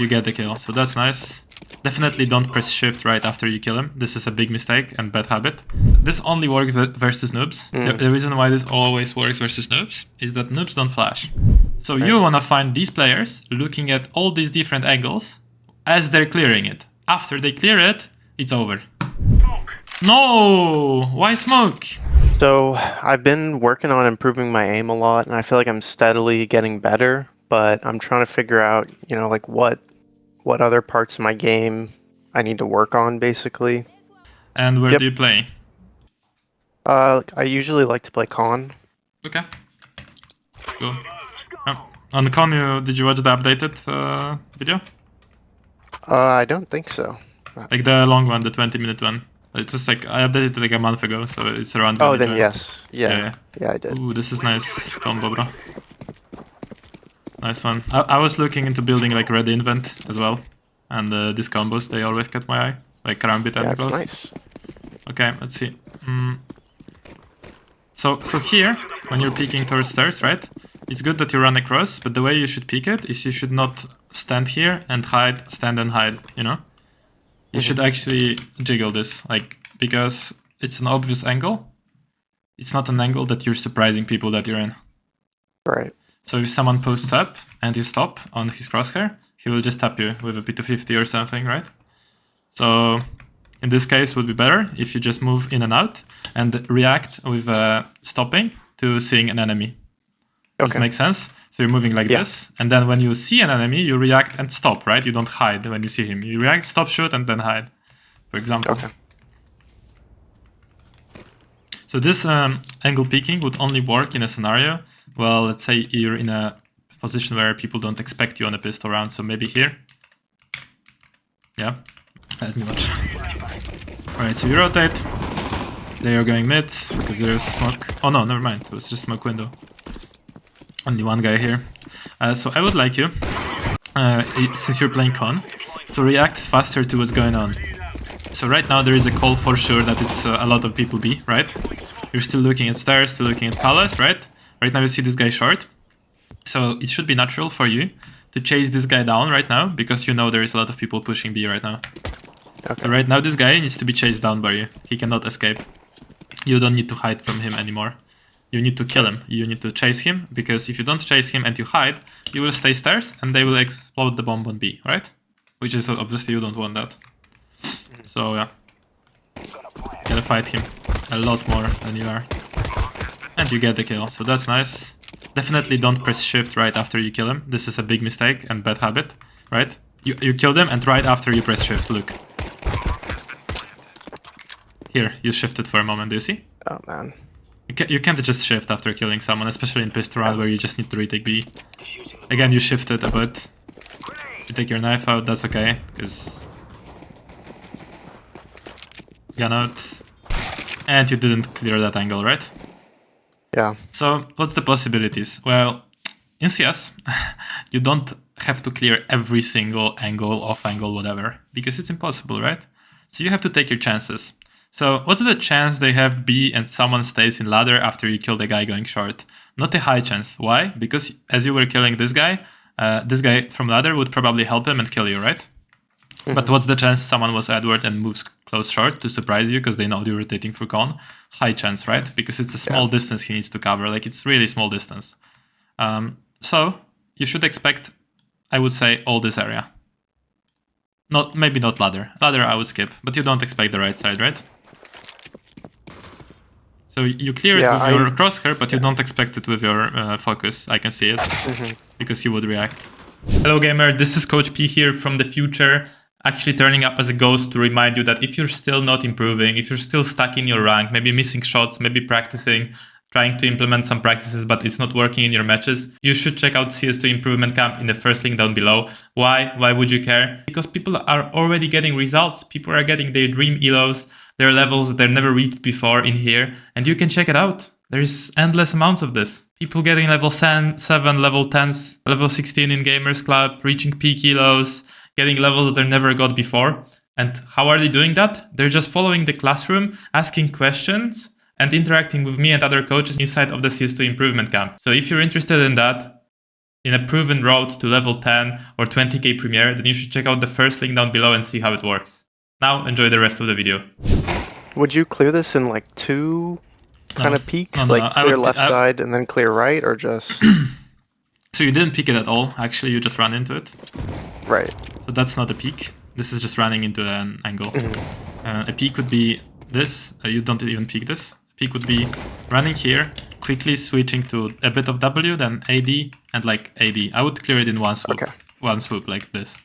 you get the kill, so that's nice. Definitely don't press shift right after you kill him. This is a big mistake and bad habit. This only works versus noobs. The reason why this always works versus noobs is that noobs don't flash. So you want to find these players looking at all these different angles as they're clearing it. After they clear it, it's over. No! Why smoke? So I've been working on improving my aim a lot, and I feel like I'm steadily getting better, but I'm trying to figure out, you know, like what other parts of my game I need to work on, basically. And where do you play? I usually like to play con. Okay. Cool. On the con, did you watch the updated video? I don't think so. Like the long one, the 20-minute one. It was like, I updated it like a month ago, so it's around. Oh, then yes. Yeah, I did. Ooh, this is nice combo, bro. Nice one. I was looking into building like red invent as well. And these combos, they always catch my eye. Like karambit and close. Nice. Okay, let's see. So here, when you're peeking towards stairs, right? It's good that you run across, but the way you should peek it is you should not stand here and hide, stand and hide, you know? You should actually jiggle this, like, because it's an obvious angle. It's not an angle that you're surprising people that you're in. Right. So if someone posts up and you stop on his crosshair, he will just tap you with a P250 or something, right? So in this case, it would be better if you just move in and out and react with stopping to seeing an enemy. Does it make sense? So you're moving like this, and then when you see an enemy, you react and stop, right? You don't hide when you see him. You react, stop, shoot, and then hide, for example. Okay. So this angle peeking would only work in a scenario, well, let's say you're in a position where people don't expect you on a pistol round, so maybe here. Yeah, let me watch. Alright, so you rotate. They are going mid, because there's smoke. Oh no, never mind, it was just smoke window. Only one guy here. So I would like you, since you're playing con, to react faster to what's going on. So right now there is a call for sure that it's a lot of people B, right? You're still looking at stairs, still looking at palace, right? Right now you see this guy short. So it should be natural for you to chase this guy down right now, because you know there is a lot of people pushing B right now. Okay. So right now this guy needs to be chased down by you. He cannot escape. You don't need to hide from him anymore. You need to kill him. You need to chase him, because if you don't chase him and you hide, you will stay stairs and they will explode the bomb on B, right? Which is obviously you don't want that. So yeah, gotta fight him a lot more than you are. And you get the kill, so that's nice. Definitely don't press shift right after you kill him. This is a big mistake and bad habit, right? You kill them and right after you press shift, look. Here, you shifted for a moment, do you see? Oh man. You can't just shift after killing someone, especially in pistol round where you just need to retake B. Again, you shifted a bit. You take your knife out, that's okay, because... Gun out. And you didn't clear that angle, right? Yeah. So, what's the possibilities? Well, in CS, you don't have to clear every single angle, off angle, whatever, because it's impossible, right? So you have to take your chances. So what's the chance they have B and someone stays in ladder after you kill the guy going short? Not a high chance. Why? Because as you were killing this guy from ladder would probably help him and kill you, right? But what's the chance someone was Edward and moves close short to surprise you because they know you're rotating for con? High chance, right? Because it's a small distance he needs to cover. Like, it's really small distance. So you should expect, I would say, all this area. Maybe not ladder. Ladder I would skip, but you don't expect the right side, right? So you clear it with your crosshair, but you don't expect it with your focus. I can see it, because you would react. Hello gamer, this is Coach P here from the future, actually turning up as a ghost to remind you that if you're still not improving, if you're still stuck in your rank, maybe missing shots, maybe practicing, trying to implement some practices but it's not working in your matches, you should check out CS2 Improvement Camp in the first link down below. Why? Why would you care? Because people are already getting results. People are getting their dream elos, their levels that they've never reached before in here, and you can check it out. There's endless amounts of this. People getting level 7, level 10s, level 16 in Gamers Club, reaching peak elos, getting levels that they never got before. And how are they doing that? They're just following the classroom, asking questions, and interacting with me and other coaches inside of the CS2 Improvement Camp. So if you're interested in that, in a proven road to level 10 or 20k Premiere, then you should check out the first link down below and see how it works. Now enjoy the rest of the video. Would you clear this in like two kind of peaks? No, Like clear left side and then clear right, or just... So you didn't peek it at all, actually you just ran into it. Right. So that's not a peek, this is just running into an angle. A peek would be this, you don't even peek this. A peek would be running here, quickly switching to a bit of W, then AD, and like AD. I would clear it in one swoop. Okay. One swoop like this.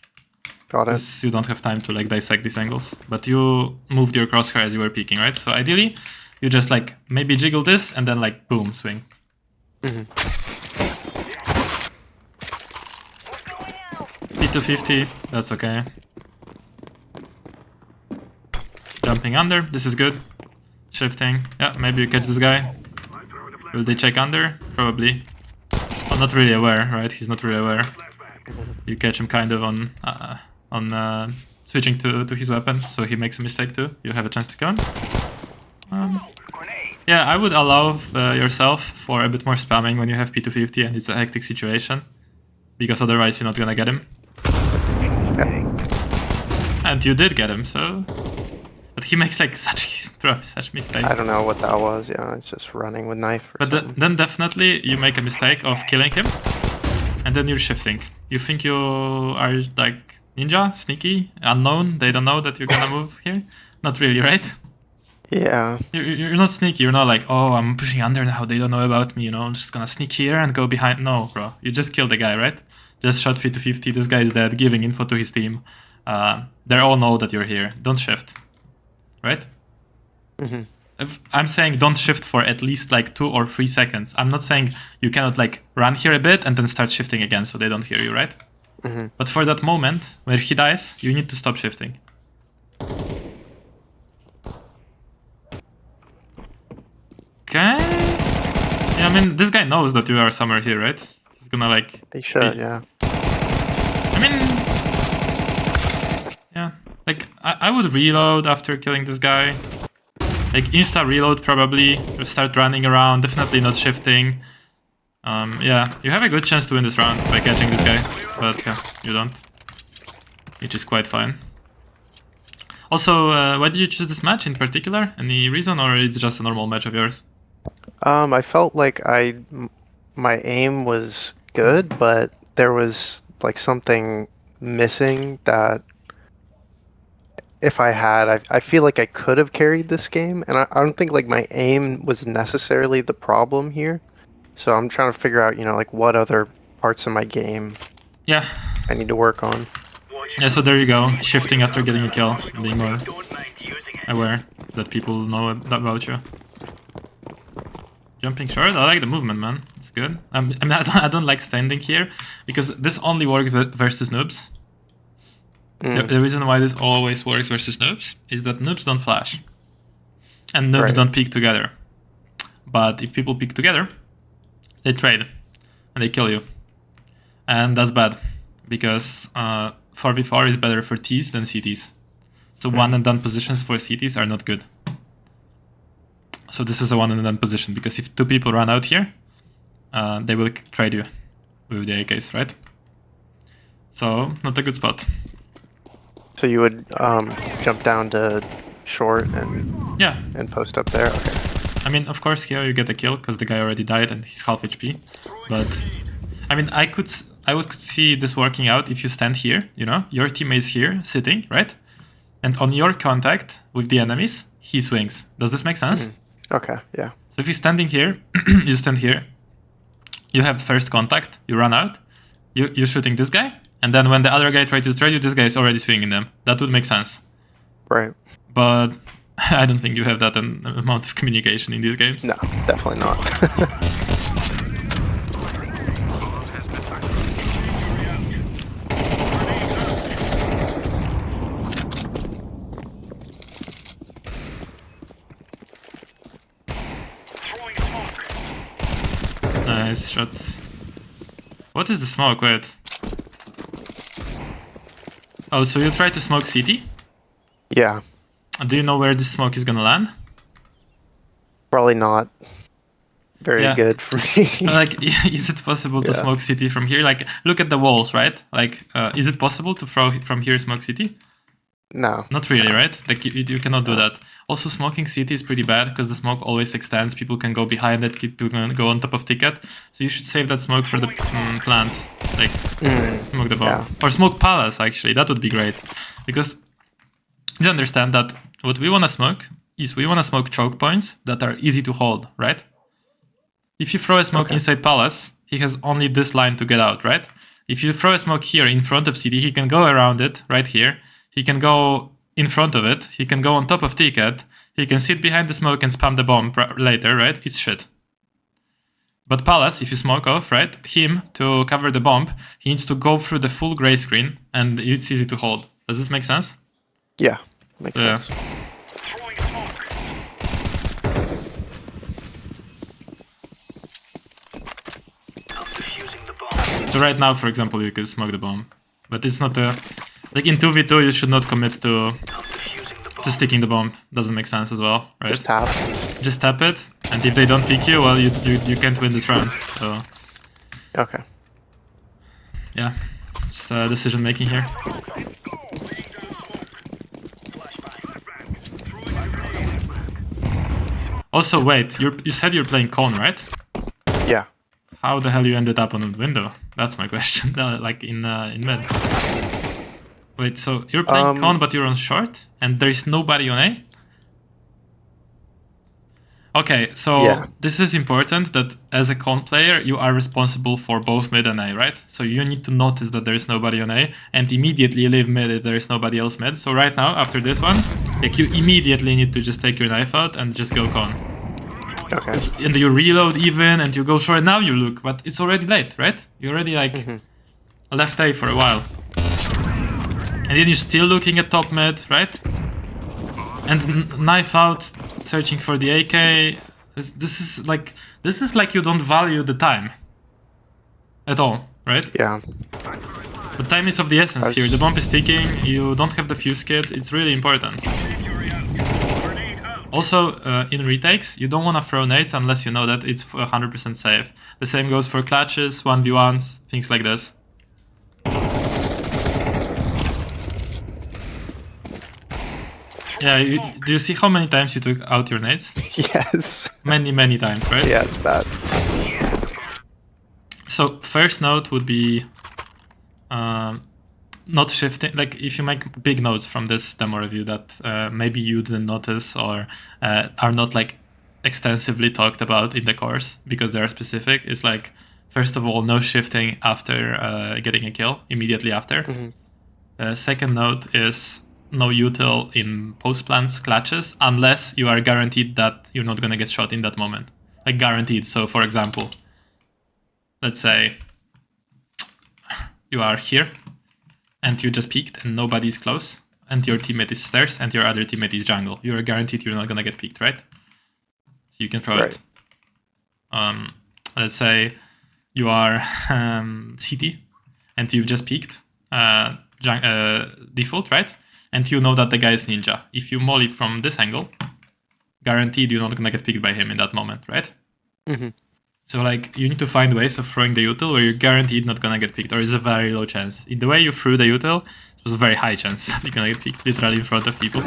Got it. Because you don't have time to like dissect these angles. But you moved your crosshair as you were peeking, right? So ideally, you just like maybe jiggle this and then like boom, swing. P250, that's okay. Jumping under, this is good. Shifting, yeah, maybe you catch this guy. Will they check under? Probably. Well, not really aware, right? He's not really aware. You catch him kind of on switching to his weapon, so he makes a mistake too. You have a chance to kill him. Yeah, I would allow yourself for a bit more spamming when you have P250 and it's a hectic situation, because otherwise you're not gonna get him. And you did get him, so... But he makes like such mistake. I don't know what that was, yeah, it's just running with knife or something. Then definitely you make a mistake of killing him, and then you're shifting. You think you are like ninja, sneaky, unknown, they don't know that you're gonna move here? Not really, right? Yeah. You're not sneaky, you're not like, oh, I'm pushing under now, they don't know about me, you know, I'm just gonna sneak here and go behind. No, bro, you just killed the guy, right? Just shot P250, this guy is dead, giving info to his team. They all know that you're here, don't shift. Right? If I'm saying don't shift for at least like 2 or 3 seconds. I'm not saying you cannot like run here a bit and then start shifting again so they don't hear you, right? But for that moment where he dies, you need to stop shifting. Okay. Yeah, I mean, this guy knows that you are somewhere here, right? He's gonna like... He should, yeah. I mean... Yeah. Like, I would reload after killing this guy. Like, insta reload probably. Just start running around, definitely not shifting. Yeah, you have a good chance to win this round by catching this guy. But yeah, you don't. Which is quite fine. Also, why did you choose this match in particular? Any reason, or it's just a normal match of yours? I felt like my aim was good, but there was like something missing that if I had, I feel like I could have carried this game, and I don't think like my aim was necessarily the problem here. So I'm trying to figure out, you know, like what other parts of my game I need to work on. Yeah, so there you go, shifting after getting a kill, being more aware that people know about you. Jumping short, I like the movement, man. It's good. I mean, I don't like standing here because this only works versus noobs. The reason why this always works versus noobs is that noobs don't flash. And noobs don't peek together. But if people peek together, they trade. And they kill you. And that's bad. Because 4v4 is better for Ts than CTs. So one and done positions for CTs are not good. So this is a one and done position. Because if 2 people run out here, they will trade you with the AKs, right? So, not a good spot. So you would jump down to short and post up there? Okay. I mean, of course here you get a kill because the guy already died and he's half HP. But, I mean, I could see this working out if you stand here, you know? Your teammate's here, sitting, right? And on your contact with the enemies, he swings. Does this make sense? Okay, yeah. So if you're standing here, you stand here, you have first contact, you run out, you're shooting this guy, and then when the other guy tries to trade you, this guy is already swinging them. That would make sense. Right. But I don't think you have that amount of communication in these games. No, definitely not. Nice shot. What is the smoke? Wait. Oh, so you try to smoke CT? Yeah. Do you know where this smoke is gonna land? Probably not. very good for me. Like, is it possible to smoke city from here? Like, look at the walls, right? Like, is it possible to throw from here smoke city? No. Not really, right? Like, you cannot do that. Also, smoking city is pretty bad because the smoke always extends. People can go behind it, people can go on top of ticket. So you should save that smoke for the plant. Like, smoke the bomb. Or smoke palace, actually. That would be great. Because you understand that what we want to smoke is we want to smoke choke points that are easy to hold, right? If you throw a smoke inside palace, he has only this line to get out, right? If you throw a smoke here in front of city, he can go around it right here. He can go in front of it. He can go on top of ticket. He can sit behind the smoke and spam the bomb later, right? It's shit. But palace, if you smoke off, right, him to cover the bomb, he needs to go through the full gray screen and it's easy to hold. Does this make sense? Yeah, makes sense. So right now, for example, you could smoke the bomb, but it's not a... Like in 2v2, you should not commit to sticking the bomb. Doesn't make sense as well, right? Just tap it, and if they don't pick you, well, you can't win this round. So okay. Yeah, just decision making here. Also, wait, you said you're playing Cone, right? Yeah. How the hell you ended up on window? That's my question. Like in mid. Wait, so you're playing Cone, but you're on short, and there is nobody on A? Okay, so this is important that as a Cone player, you are responsible for both mid and A, right? So you need to notice that there is nobody on A, and immediately leave mid if there is nobody else mid. So right now, after this one, like you immediately need to just take your knife out and just go Cone. Okay. And you reload even, and you go short, now you look, but it's already late, right? You already like left A for a while. And then you're still looking at top mid, right? And knife out, searching for the AK. This is like you don't value the time at all, right? Yeah. The time is of the essence here. The bomb is ticking. You don't have the fuse kit. It's really important. Also, in retakes, you don't want to throw nades unless you know that it's 100% safe. The same goes for clutches, 1v1s, things like this. Yeah, do you see how many times you took out your nades? Yes. Many times, right? Yeah, it's bad. So first note would be not shifting. Like if you make big notes from this demo review that maybe you didn't notice or are not like extensively talked about in the course because they are specific, is like, first of all, no shifting after getting a kill, immediately after. Second note is no util in post plants clutches unless you are guaranteed that you're not gonna get shot in that moment. Like guaranteed. So for example, let's say you are here and you just peeked and nobody's close and your teammate is stairs and your other teammate is jungle. You are guaranteed you're not gonna get peeked, right? So you can throw it. Let's say you are CT and you've just peeked default, right? And you know that the guy is ninja. If you molly from this angle, guaranteed you're not gonna get picked by him in that moment, right? So like you need to find ways of throwing the util where you're guaranteed not gonna get picked, or is a very low chance. In the way you threw the util, it was a very high chance that you're gonna get picked literally in front of people.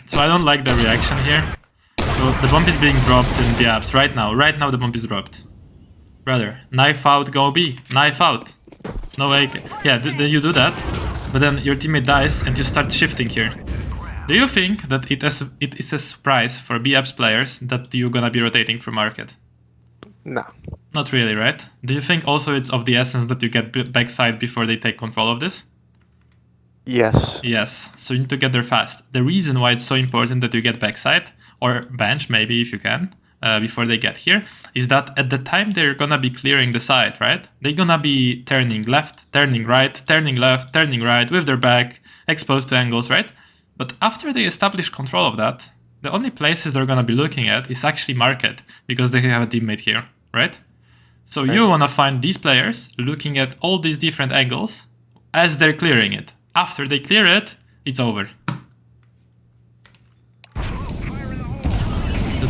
So I don't like the reaction here. So the bomb is being dropped in the apps right now. Right now the bomb is dropped. Brother, knife out, go B. Knife out. No way. Yeah, then you do that, but then your teammate dies and you start shifting here. Do you think that it is a surprise for B apps players that you're gonna be rotating through market? No. Not really, right? Do you think also it's of the essence that you get backside before they take control of this? Yes. Yes, so you need to get there fast. The reason why it's so important that you get backside, or bench maybe if you can, before they get here, is that at the time they're gonna be clearing the side, right? They're gonna be turning left, turning right, turning left, turning right, with their back, exposed to angles, right? But after they establish control of that, the only places they're gonna be looking at is actually market, because they have a teammate here, right? So you wanna find these players looking at all these different angles as they're clearing it. After they clear it, it's over.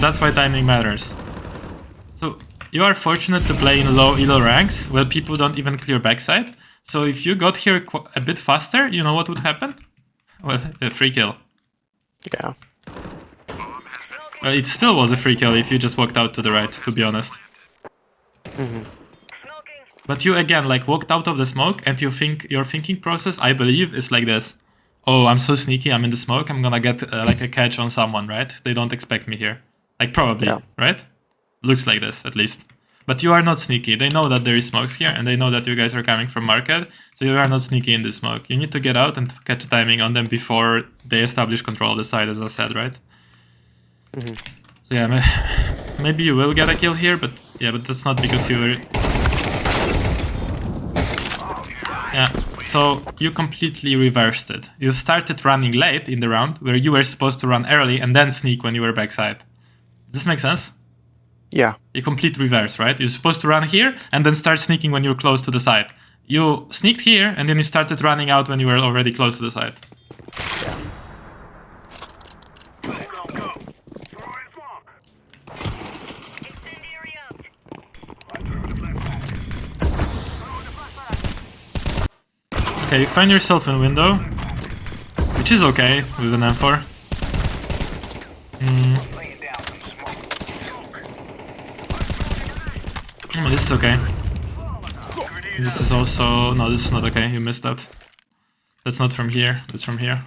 that's why timing matters. So you are fortunate to play in low elo ranks where people don't even clear backside. So if you got here a bit faster, you know what would happen? Well, a free kill. Yeah. Well, it still was a free kill if you just walked out to the right, to be honest. But you again like walked out of the smoke, and you think your thinking process, I believe, is like this. Oh, I'm so sneaky, I'm in the smoke, I'm gonna get like a catch on someone, right? They don't expect me here. Like probably, right? Looks like this, at least. But you are not sneaky. They know that there is smokes here, and they know that you guys are coming from market, so you are not sneaky in this smoke. You need to get out and catch timing on them before they establish control of the side, as I said, right? So yeah, maybe you will get a kill here, but yeah, but that's not because you were... Yeah, so you completely reversed it. You started running late in the round, where you were supposed to run early and then sneak when you were backside. Does this make sense? Yeah. A complete reverse, right? You're supposed to run here and then start sneaking when you're close to the side. You sneaked here and then you started running out when you were already close to the side. Okay, you find yourself in window, which is okay with an M4. This is okay. This is also... No, this is not okay. You missed that. That's not from here. That's from here.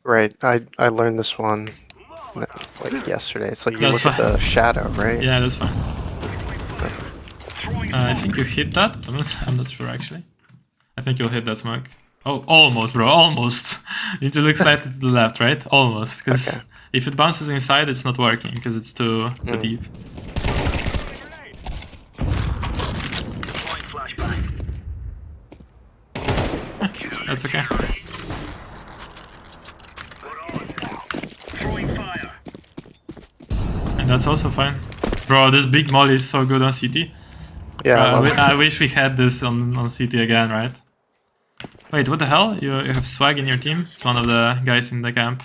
Right. I learned this one like yesterday. It's like you That's look at the shadow, right? Yeah, that's fine. I think you hit that. I'm not sure actually. I think you'll hit that smoke. Oh, almost, bro. Almost. You need to look slightly to the left, right? Almost. Because if it bounces inside, it's not working because it's too deep. That's okay. And that's also fine. Bro, this big molly is so good on CT. Yeah. I wish we had this on CT again, right? Wait, what the hell? You have swag in your team? It's one of the guys in the camp.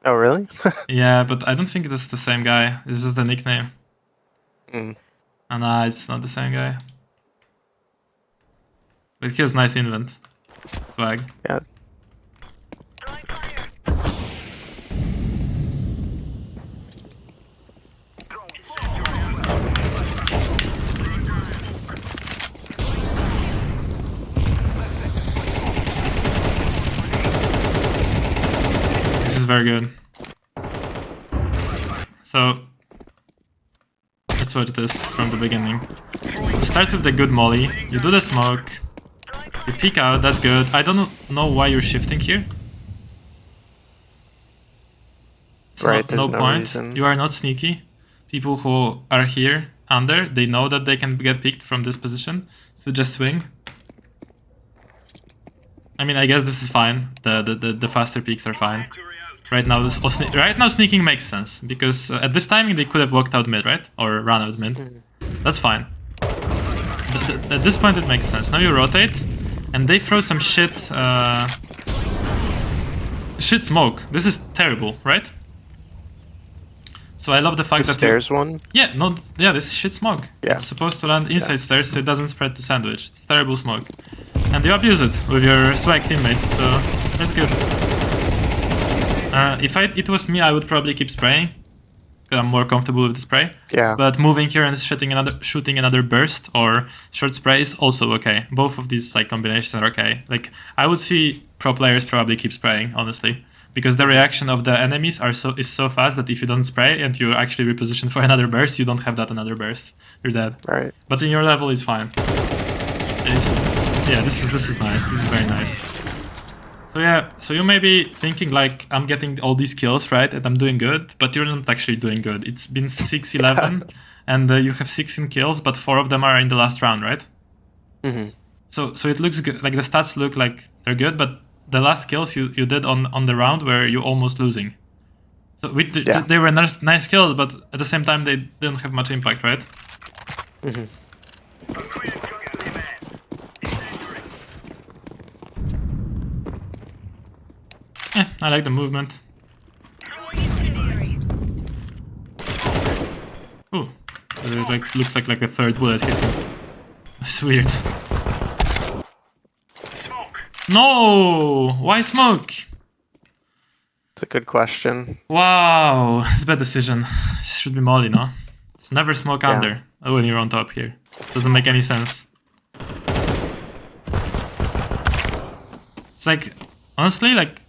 Oh, really? Yeah, but I don't think that's the same guy. It's just the nickname. And it's not the same guy. But he has nice invent. Swag. Yeah. This is very good. So let's watch this from the beginning. You start with the good molly, you do the smoke, you peek out, that's good. I don't know why you're shifting here. It's right, no point. reason. You are not sneaky. People who are here under, they know that they can get picked from this position, so just swing. I mean, I guess this is fine. The faster peaks are fine. Right now, sneaking makes sense because at this timing they could have walked out mid, right, or run out mid. That's fine. At this point, it makes sense. Now you rotate, and they throw some shit smoke. This is terrible, right? So I love the fact that stairs one. Yeah, this is shit smoke. Yeah. It's supposed to land inside stairs so it doesn't spread to sandwich. It's terrible smoke, and you abuse it with your swag teammate. So that's good. If it was me, I would probably keep spraying. I'm more comfortable with the spray. Yeah. But moving here and shooting another burst or short spray is also okay. Both of these like combinations are okay. Like I would see pro players probably keep spraying, honestly, because the reaction of the enemies is so fast that if you don't spray and you actually reposition for another burst, you don't have that another burst. You're dead. Right. But in your level, it's fine. Yeah, this is nice. This is very nice. So yeah, so you may be thinking like, I'm getting all these kills, right, and I'm doing good, but you're not actually doing good. It's been 6-11, and you have 16 kills, but 4 of them are in the last round, right? So it looks good, like the stats look like they're good, but the last kills you did on the round were you almost losing. So they were nice kills, but at the same time they didn't have much impact, right? I like the movement. It like looks like a third bullet hitting. It's weird. No! Why smoke? It's a good question. Wow, it's a bad decision. It should be molly, no? Just never smoke Yeah. under when you're on top here. Doesn't make any sense. It's like, honestly, like,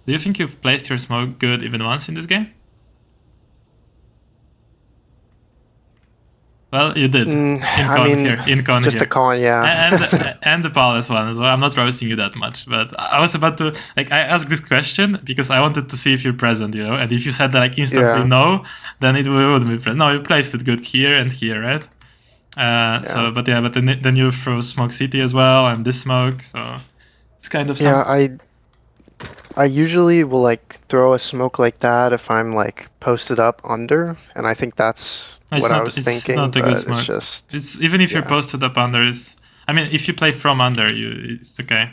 do you think you've placed your smoke good even once in this game? Well, you did. In con just here. the con, yeah. And the Palace one as well. I'm not roasting you that much, but I was about to, like, I asked this question because I wanted to see if you're present, you know. And if you said that like instantly no, then it wouldn't be present. No, you placed it good here and here, right? So, but then you throw Smoke City as well and this smoke, so it's kind of something. I usually will like throw a smoke like that if I'm like posted up under, and I think that's what I was thinking. It's not a good but smoke. It's just it's even if you're posted up under, I mean, if you play from under, it's okay.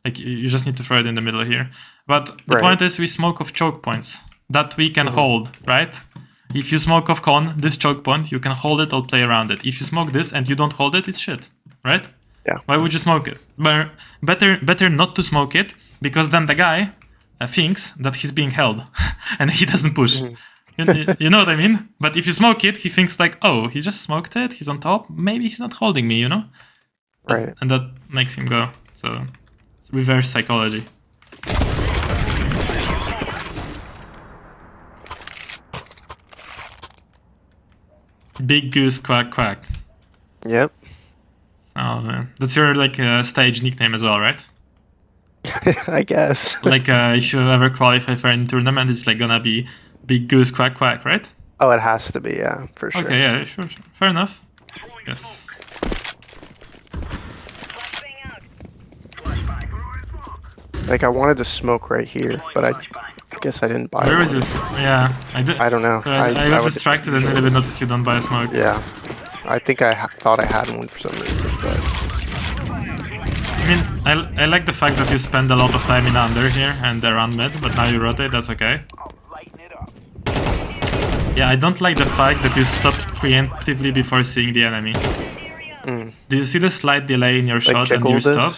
Like you just need to throw it in the middle here. But the point is, we smoke off choke points that we can hold, right? If you smoke off con, this choke point, you can hold it or play around it. If you smoke this and you don't hold it, it's shit, right? Yeah. Why would you smoke it? Better not to smoke it, because then the guy thinks that he's being held and he doesn't push. You know what I mean? But if you smoke it, he thinks like, oh, he just smoked it, he's on top, maybe he's not holding me, you know? Right. And that makes him go. So it's reverse psychology. Big goose quack quack. Yep. So that's your like stage nickname as well, right? I guess. Like if you ever qualify for any tournament, it's like gonna be Big Goose Quack Quack, right? Oh, it has to be, yeah, for sure. Okay, yeah, sure. Fair enough. Yes. Like I wanted to smoke right here, but I guess I didn't buy Where one. is this? Yeah, I did. I don't know. So I got distracted and didn't even notice you don't buy a smoke. Yeah. I think I thought I had one for some reason, but... I mean, I like the fact that you spend a lot of time in under here and they're on mid, but now you rotate, that's okay. Yeah, I don't like the fact that you stop preemptively before seeing the enemy. Do you see the slight delay in your shot and you stop?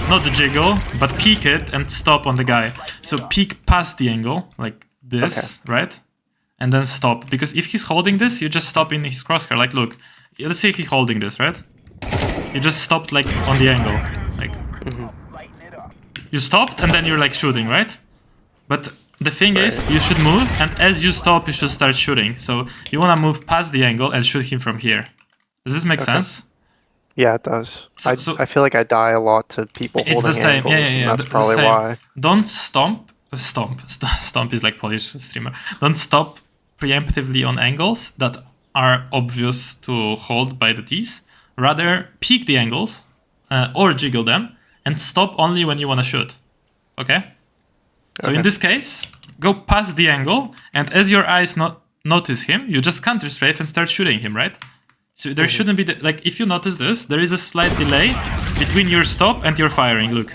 Not the jiggle, but peek it and stop on the guy. So peek past the angle, like this, right? And then stop. Because if he's holding this, you just stop in his crosshair. Like, look, let's say he's holding this, right? You just stopped like on the angle. Like, you stopped and then you're like shooting, right? But the thing is, you should move, and as you stop, you should start shooting. So you want to move past the angle and shoot him from here. Does this make sense? Yeah, it does. I feel like I die a lot to people holding It's the same, angles, yeah. and that's probably why. Don't stomp is like Polish streamer. Don't stop preemptively on angles that are obvious to hold by the T's. Rather, peek the angles or jiggle them and stop only when you want to shoot. Okay? So in this case, go past the angle, and as your eyes notice him, you just counter strafe and start shooting him, right? So there shouldn't be, like, if you notice this, there is a slight delay between your stop and your firing, look.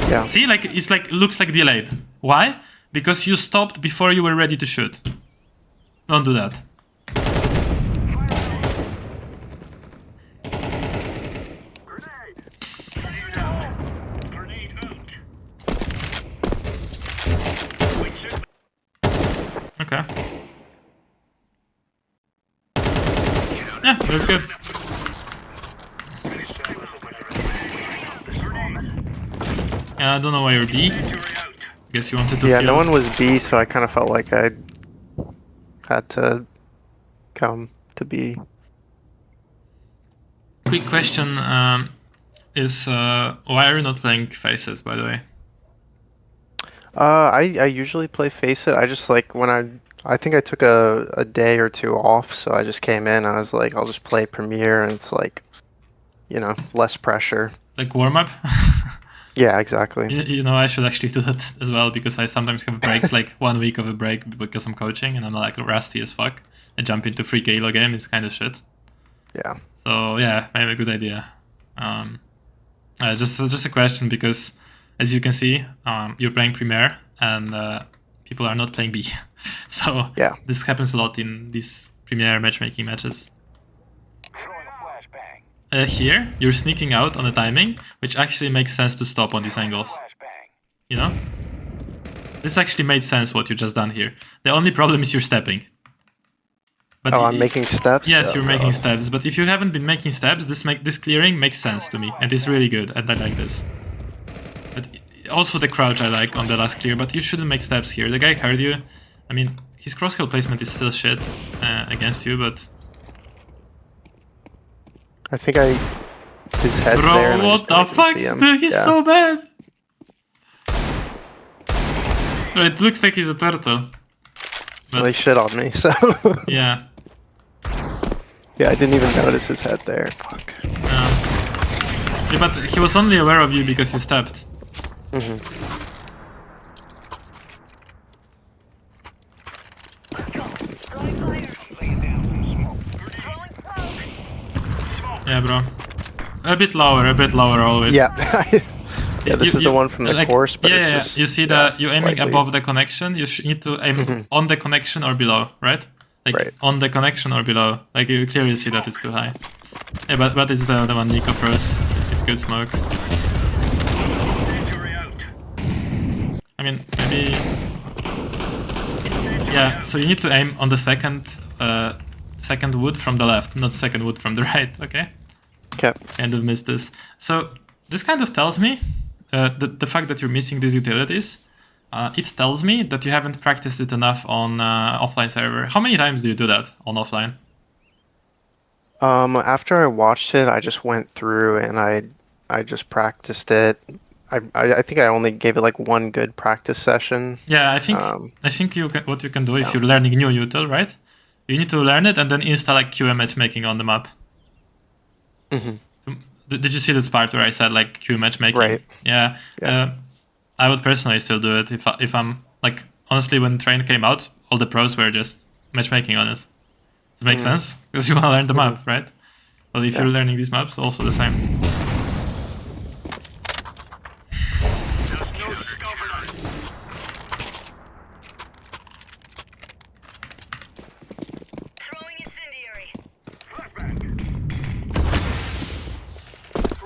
Yeah. See, like, it's like, looks like delayed. Why? Because you stopped before you were ready to shoot. Don't do that. Okay. Yeah, that's good. Yeah, I don't know why you're B. Guess you wanted to no one was B, so I kind of felt like I had to come to B. Quick question is why are you not playing Faces, by the way? I usually play Face It. I just like when I think I took a day or two off, so I just came in. I was like, I'll just play Premiere, and it's like, you know, less pressure. Like warm up. Yeah, exactly. You know, I should actually do that as well, because I sometimes have breaks, like 1 week of a break because I'm coaching and I'm like rusty as fuck. I jump into 3 Halo game, it's kind of shit. Yeah. So yeah, maybe a good idea. Just a question, because as you can see, you're playing Premiere and people are not playing B. So yeah, this happens a lot in these Premiere matchmaking matches. Here, you're sneaking out on a timing, which actually makes sense to stop on these angles. You know? This actually made sense what you just done here. The only problem is you're stepping. But I'm making steps? Yes, you're making steps. But if you haven't been making steps, this clearing makes sense to me. And it's really good, and I like this. But also the crouch I like on the last clear, but you shouldn't make steps here. The guy heard you. I mean, his crosshair placement is still shit against you, but... I think his head's Bro, there. Bro, what the fuck? He's so bad. It looks like he's a turtle. But well, they shit on me, so... yeah. Yeah, I didn't even notice his head there. Fuck. Yeah, but he was only aware of you because you stepped. Yeah, bro. A bit lower always. Yeah. Yeah, this is the one from the like, course, but yeah, it's just, you see that you're aiming slightly above the connection. You need to aim on the connection or below, right? Like on the connection or below. Like you clearly see that it's too high. Yeah, but it's the one Nico throws. It's good smoke. I mean, maybe... Yeah, so you need to aim on the second wood from the left, not second wood from the right, okay? Okay. Kind of missed this. So this kind of tells me the fact that you're missing these utilities. It tells me that you haven't practiced it enough on offline server. How many times do you do that on offline? After I watched it, I just went through and I just practiced it. I think I only gave it like one good practice session. Yeah, I think what you can do if you're learning new util, right? You need to learn it and then install like QA matchmaking on the map. Did you see this part where I said like QA matchmaking? Right. Yeah. I would personally still do it if I'm like, honestly, when Train came out, all the pros were just matchmaking on it. Does it make sense? Because you want to learn the map, right? Well, if you're learning these maps, also the same.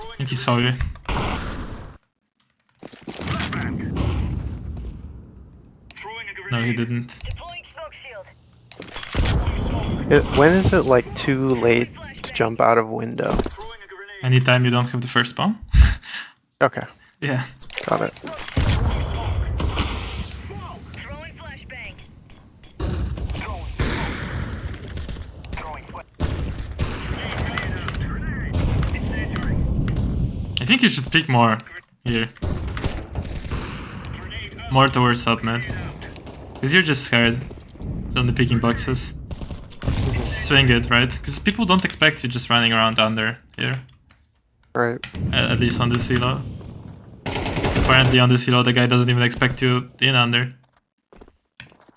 I think he saw you. No, he didn't. When is it like too late to jump out of window? Anytime you don't have the first spawn. Okay. Yeah. Got it. I think you should pick more here. More towards up, man. Because you're just scared on the picking boxes. Swing it, right? Because people don't expect you just running around under here. Right. At least on the silo. Apparently on the silo the guy doesn't even expect you in under.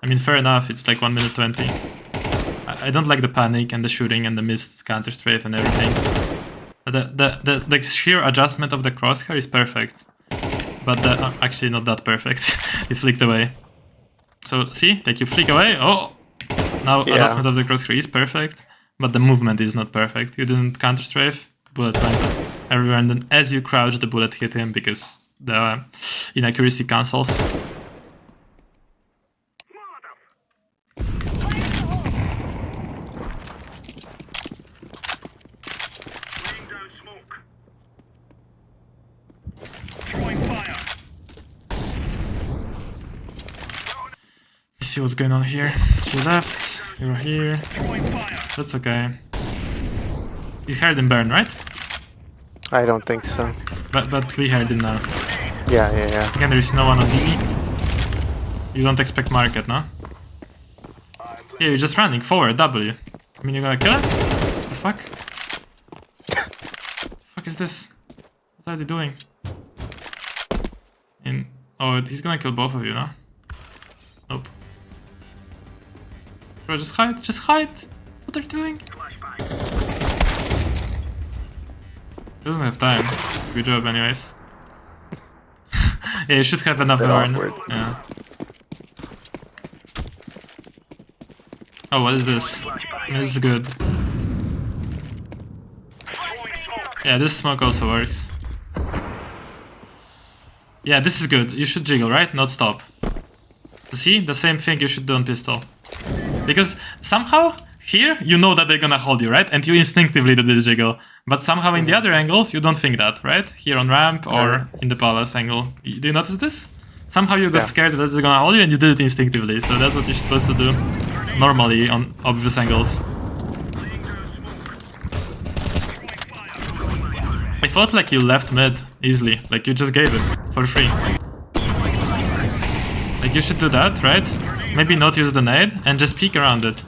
I mean, fair enough, it's like 1 minute 20. I don't like the panic and the shooting and the missed counter strafe and everything. The sheer adjustment of the crosshair is perfect. But actually not that perfect. It flicked away. So see, like you flick away, oh! Now adjustment of the crosshair is perfect, but the movement is not perfect. You didn't counter strafe, bullets went everywhere, and then as you crouch, the bullet hit him because the inaccuracy cancels. See what's going on here. She left, you're here. That's okay. You heard him burn, right? I don't think so. But we heard him now. Yeah. Again, there is no one on DE. You don't expect market, no? Yeah, you're just running forward, W. I mean, you're gonna kill it? The fuck? The fuck is this? What are they doing? Oh, he's gonna kill both of you, no? Nope. Bro, just hide, just hide! What are you doing? He doesn't have time. Good job, anyways. Yeah, you should have enough iron. Yeah. Oh, what is this? This is good. Yeah, this smoke also works. Yeah, this is good. You should jiggle, right? Not stop. You see? The same thing you should do on pistol. Because somehow, here, you know that they're gonna hold you, right? And you instinctively do this jiggle. But somehow in the other angles, you don't think that, right? Here on ramp or in the palace angle. Do you notice this? Somehow you got scared that it's gonna hold you and you did it instinctively. So that's what you're supposed to do normally on obvious angles. I thought like you left mid easily. Like you just gave it for free. Like you should do that, right? Maybe not use the nade and just peek around it.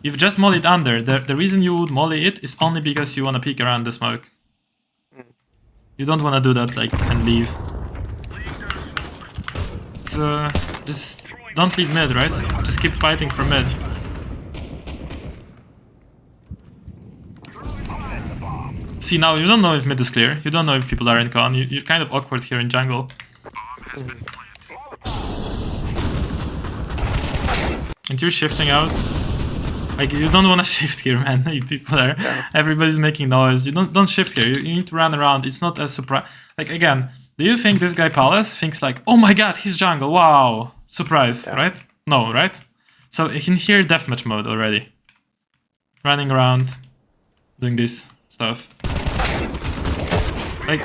You've just mollied under. The reason you would molly it is only because you want to peek around the smoke. You don't want to do that like and leave. Just don't leave mid, right? Just keep fighting for mid. See, now you don't know if mid is clear. You don't know if people are in con. You're kind of awkward here in jungle. And you're shifting out. Like, you don't want to shift here, man. You people are... Everybody's making noise. You don't shift here. You need to run around. It's not a surprise. Like, again, do you think this guy Palace thinks like, oh my god, he's jungle, wow. Surprise, right? No, right? So in here, deathmatch mode already. Running around, doing this stuff. Like,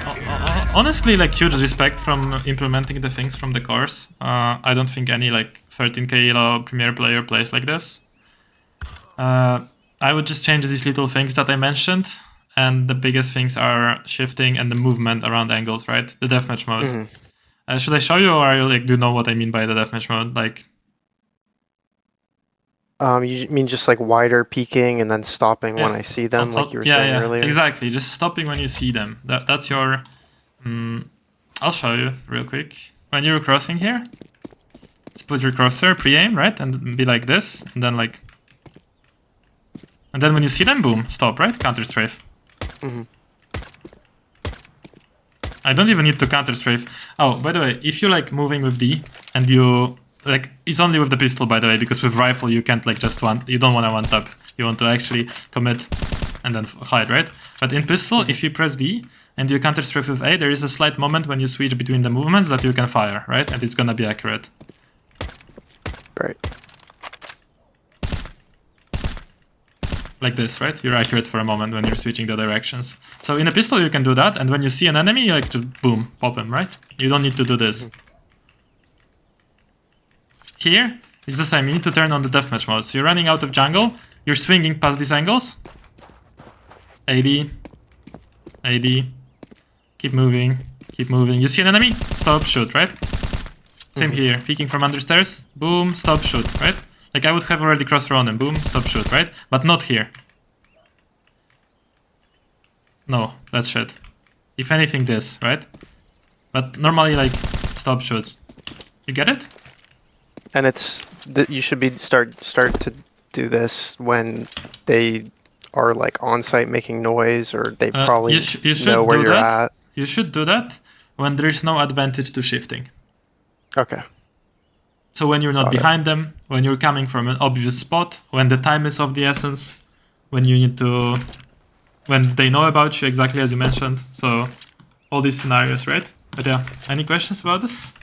honestly, like, huge respect from implementing the things from the course. I don't think any, like, 13k elo premier player plays like this. I would just change these little things that I mentioned, and the biggest things are shifting and the movement around angles, right? The deathmatch mode. Should I show you, or are you, like, do you know what I mean by the deathmatch mode? Like, you mean just like wider peeking and then stopping when I see them, like you were saying earlier? Exactly. Just stopping when you see them. That's your. I'll show you real quick. When you're crossing here, just put your crosshair pre-aim, right, and be like this, and then like. And then when you see them, boom, stop, right? Counter strafe. I don't even need to counter strafe. Oh, by the way, if you're like moving with D and you like, it's only with the pistol, by the way, because with rifle you can't like just you don't want to one tap. You want to actually commit and then hide, right? But in pistol, if you press D and you counter strafe with A, there is a slight moment when you switch between the movements that you can fire, right? And it's gonna be accurate. Right. Like this, right? You're accurate for a moment when you're switching the directions. So in a pistol you can do that, and when you see an enemy, you like to boom, pop him, right? You don't need to do this. Here, it's the same. You need to turn on the deathmatch mode. So you're running out of jungle, you're swinging past these angles. AD. AD. Keep moving. Keep moving. You see an enemy? Stop, shoot, right? Same here. Peeking from under stairs. Boom, stop, shoot, right? Like I would have already crossed around and boom, stop, shoot, right? But not here. No, that's shit. If anything, this, right? But normally, like, stop, shoot. You get it? And it's you should be start to do this when they are like on site making noise, or they probably you should know where you're at. You should do that when there is no advantage to shifting. Okay. So when you're not behind them, when you're coming from an obvious spot, when the time is of the essence, when you need to, when they know about you exactly as you mentioned. So all these scenarios, right? But yeah, any questions about this?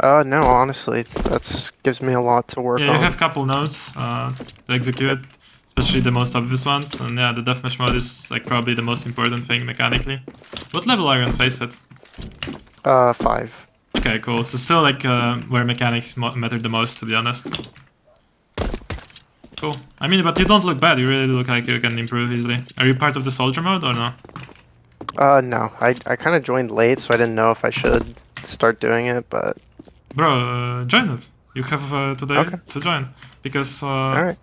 No, honestly, that gives me a lot to work on. Yeah, you have a couple nodes to execute, especially the most obvious ones. And yeah, the deathmatch mode is like probably the most important thing mechanically. What level are you on Faceit? 5. Okay, cool. So still like where mechanics matter the most, to be honest. Cool. I mean, but you don't look bad. You really look like you can improve easily. Are you part of the soldier mode or no? No. I kind of joined late, so I didn't know if I should start doing it, but... Bro, join it. You have today to join. Because the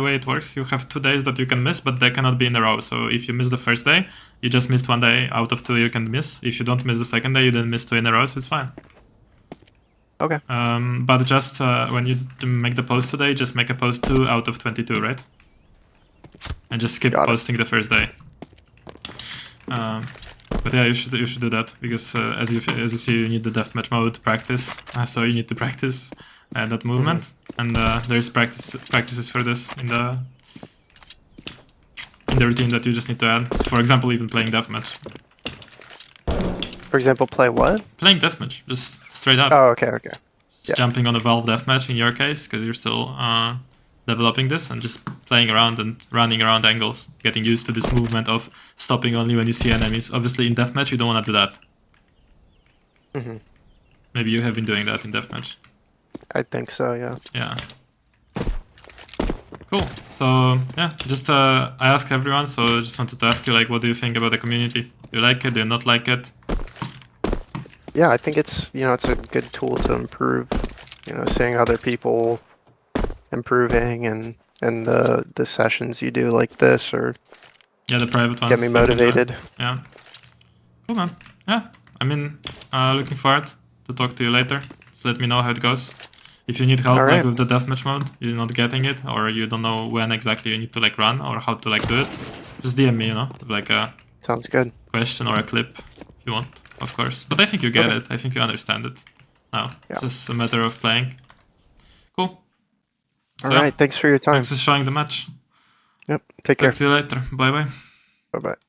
way it works, you have 2 days that you can miss, but they cannot be in a row. So if you miss the first day, you just missed 1 day out of 2 you can miss. If you don't miss the second day, you didn't miss 2 in a row, so it's fine. Okay. But just when you make the post today, just make a post 2 out of 22, right? And just skip posting the first day. But yeah, you should do that because as you see, you need the deathmatch mode practice. So you need to practice that movement, and there's practices for this in in the routine that you just need to add. For example, even playing deathmatch. For example, play what? Playing deathmatch, just straight up. Oh, okay. Just jumping on a Valve deathmatch in your case, because you're still developing this, and just playing around and running around angles, getting used to this movement of stopping only when you see enemies. Obviously, in deathmatch, you don't want to do that. Maybe you have been doing that in deathmatch. I think so, yeah. Yeah. Cool. So yeah, just I ask everyone. So I just wanted to ask you, like, what do you think about the community? Do you like it? Do you not like it? Yeah, I think it's it's a good tool to improve. Seeing other people improving and the sessions you do like this or Yeah, the private ones get me motivated. Yeah. Cool, man. Yeah. I mean, looking forward to talk to you later. Just let me know how it goes. If you need help like with the deathmatch mode, you're not getting it, or you don't know when exactly you need to like run or how to like do it, just DM me, like a sounds good question or a clip if you want, of course. But I think you get it. I think you understand it now. Yeah. It's just a matter of playing. Cool. All right. Thanks for your time. Thanks for showing the match. Yep. Take care. Talk to you later. Bye bye. Bye bye.